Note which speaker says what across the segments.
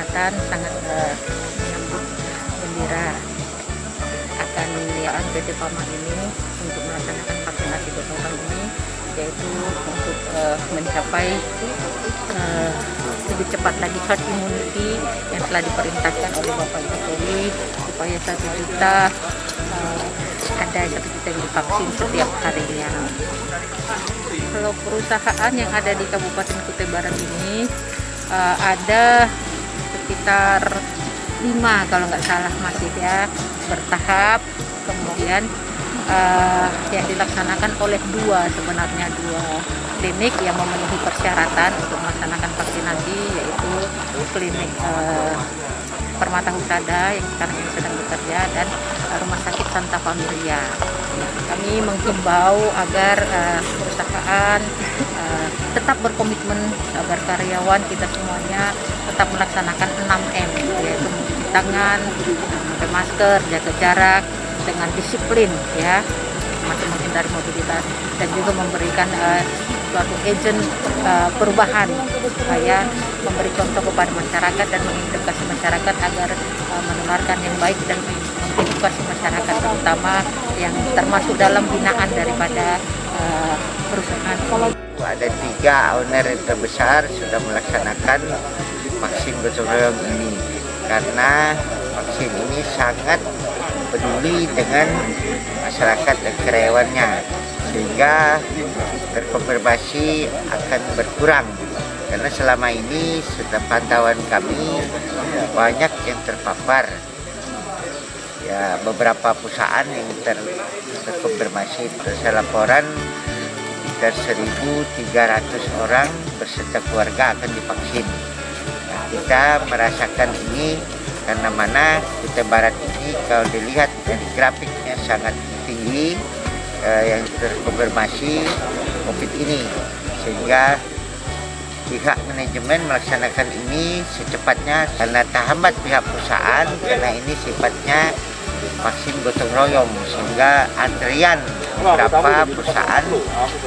Speaker 1: Kesehatan sangat menyambut gembira akan PT PAMA ini untuk melaksanakan vaksinasi gotong royong ini, yaitu untuk mencapai lebih cepat lagi herd immunity yang telah diperintahkan oleh Bapak Jokowi supaya 1 juta ada 1 juta yang divaksin setiap harinya. Kalau perusahaan yang ada di Kabupaten Kutai Barat ini ada sekitar 5 kalau nggak salah masih ya, bertahap. Kemudian yang dilaksanakan oleh 2 klinik yang memenuhi persyaratan untuk melaksanakan vaksinasi, yaitu klinik Permata Husada yang sekarang ini sedang bekerja dan Rumah Sakit Santa Familia. Kami menghimbau agar perusahaan tetap berkomitmen agar karyawan kita semuanya tetap melaksanakan 6M, yaitu mencuci tangan, memakai masker, jaga jarak dengan disiplin ya, masih menghindari mobilitas, dan juga memberikan suatu agent perubahan supaya memberi contoh kepada masyarakat dan mengedukasi masyarakat agar menularkan yang baik dan mengedukasi masyarakat, terutama yang termasuk dalam binaan daripada perusahaan.
Speaker 2: Ada 3 owner yang terbesar sudah melaksanakan vaksin gotong royong ini karena vaksin ini sangat peduli dengan masyarakat dan karyawannya, sehingga terkonfirmasi akan berkurang. Karena selama ini sudah pantauan kami banyak yang terpapar. Ya, beberapa perusahaan yang terkonfirmasi. Saya laporan sekitar 1.300 orang beserta keluarga akan divaksin. Nah, kita merasakan ini karena mana Kutai Barat ini kalau dilihat dari grafiknya sangat tinggi yang terkonfirmasi COVID ini, sehingga pihak manajemen melaksanakan ini secepatnya karena terhambat pihak perusahaan karena ini sifatnya vaksin gotong royong, sehingga antrian beberapa perusahaan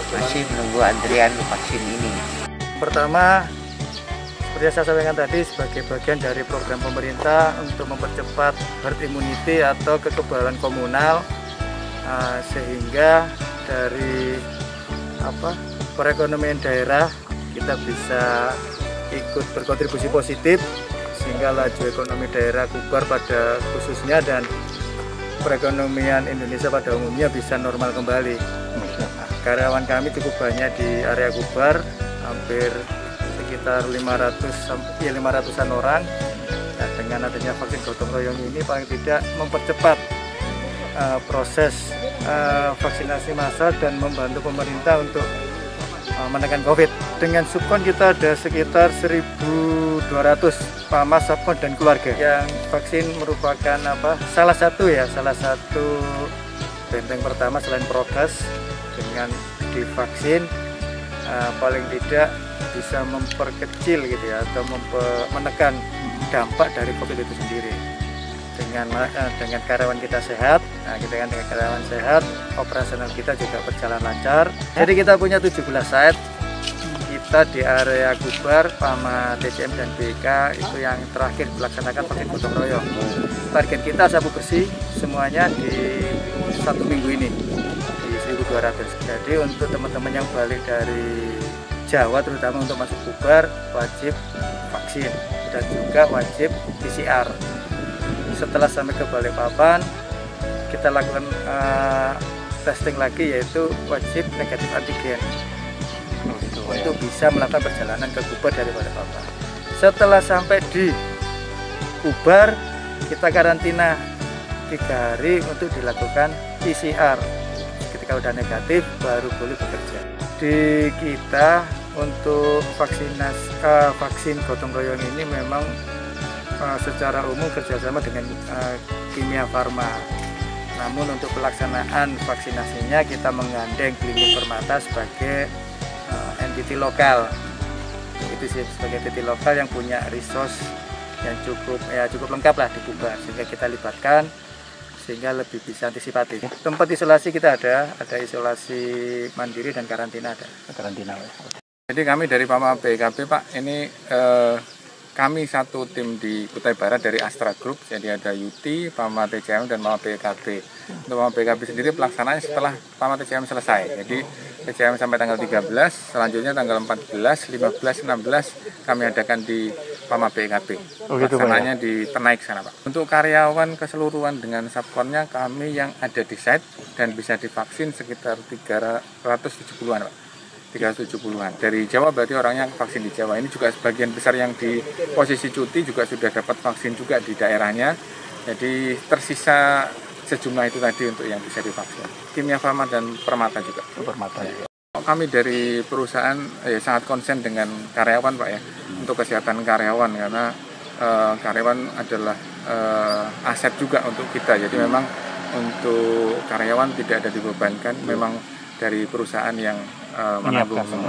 Speaker 2: masih menunggu antrian vaksin ini.
Speaker 3: Pertama, seperti yang saya sampaikan tadi, sebagai bagian dari program pemerintah untuk mempercepat herd immunity atau kekebalan komunal, sehingga dari perekonomian daerah kita bisa ikut berkontribusi positif, sehingga laju ekonomi daerah Kubar pada khususnya dan perekonomian Indonesia pada umumnya bisa normal kembali. Karyawan kami cukup banyak di area Kubar, hampir sekitar 500-an orang. Nah, dengan adanya vaksin gotong royong ini paling tidak mempercepat proses vaksinasi massal dan membantu pemerintah untuk menekan COVID. Dengan subkon kita ada sekitar 1.200 PAMA, subkon dan keluarga. Yang vaksin merupakan salah satu benteng pertama selain prokes. Dengan divaksin paling tidak bisa memperkecil gitu ya, atau menekan dampak dari COVID itu sendiri. Dengan karyawan kita sehat, dengan karyawan sehat, operasional kita juga berjalan lancar. Jadi kita punya 17 site, kita di area Kubar, PAMA, TCM dan BK itu yang terakhir melaksanakan vaksin gotong royong. Target kita sapu bersih semuanya di 1 minggu ini di 1.200. Jadi untuk teman-teman yang balik dari Jawa, terutama untuk masuk Kubar, wajib vaksin dan juga wajib PCR. Setelah sampai ke Balikpapan, kita lakukan testing lagi, yaitu wajib negatif antigen untuk bisa melakukan perjalanan ke Kubar dari Balikpapan. Setelah sampai di Kubar, kita karantina 3 hari untuk dilakukan PCR. Ketika udah negatif, baru boleh bekerja. Di kita untuk vaksin gotong royong ini memang secara umum kerjasama dengan Kimia Farma. Namun untuk pelaksanaan vaksinasinya kita menggandeng Klinik Permata sebagai entiti lokal. Itu sih, sebagai entiti lokal yang punya resource yang cukup lengkap lah di Kubar, sehingga kita libatkan sehingga lebih bisa antisipatif. Tempat isolasi kita ada isolasi mandiri dan karantina ada.
Speaker 4: Karantina.
Speaker 3: Jadi kami dari PAMA BKP Pak, ini
Speaker 4: kami satu tim di Kutai Barat dari Astra Group, jadi ada UT, Pama TCM dan Pama BKB. Untuk Pama BKB sendiri pelaksanaannya setelah Pama TCM selesai. Jadi TCM sampai tanggal 13, selanjutnya tanggal 14, 15, 16 kami adakan di Pama BKB.
Speaker 3: Oh, gitu,
Speaker 4: Pelaksanaannya di Tenaik sana, Pak. Untuk karyawan keseluruhan dengan subkonnya kami yang ada di site dan bisa divaksin sekitar 370-an, Pak. 370-an. Dari Jawa berarti orangnya vaksin di Jawa. Ini juga sebagian besar yang di posisi cuti juga sudah dapat vaksin juga di daerahnya. Jadi tersisa sejumlah itu tadi untuk yang bisa divaksin. Kimia Farma dan Permata juga.
Speaker 3: Permata juga.
Speaker 4: Kami dari perusahaan sangat konsen dengan karyawan, Pak ya, untuk kesehatan karyawan, karena karyawan adalah aset juga untuk kita. Jadi memang untuk karyawan tidak ada dibebankan, memang dari perusahaan yang menanggung semua.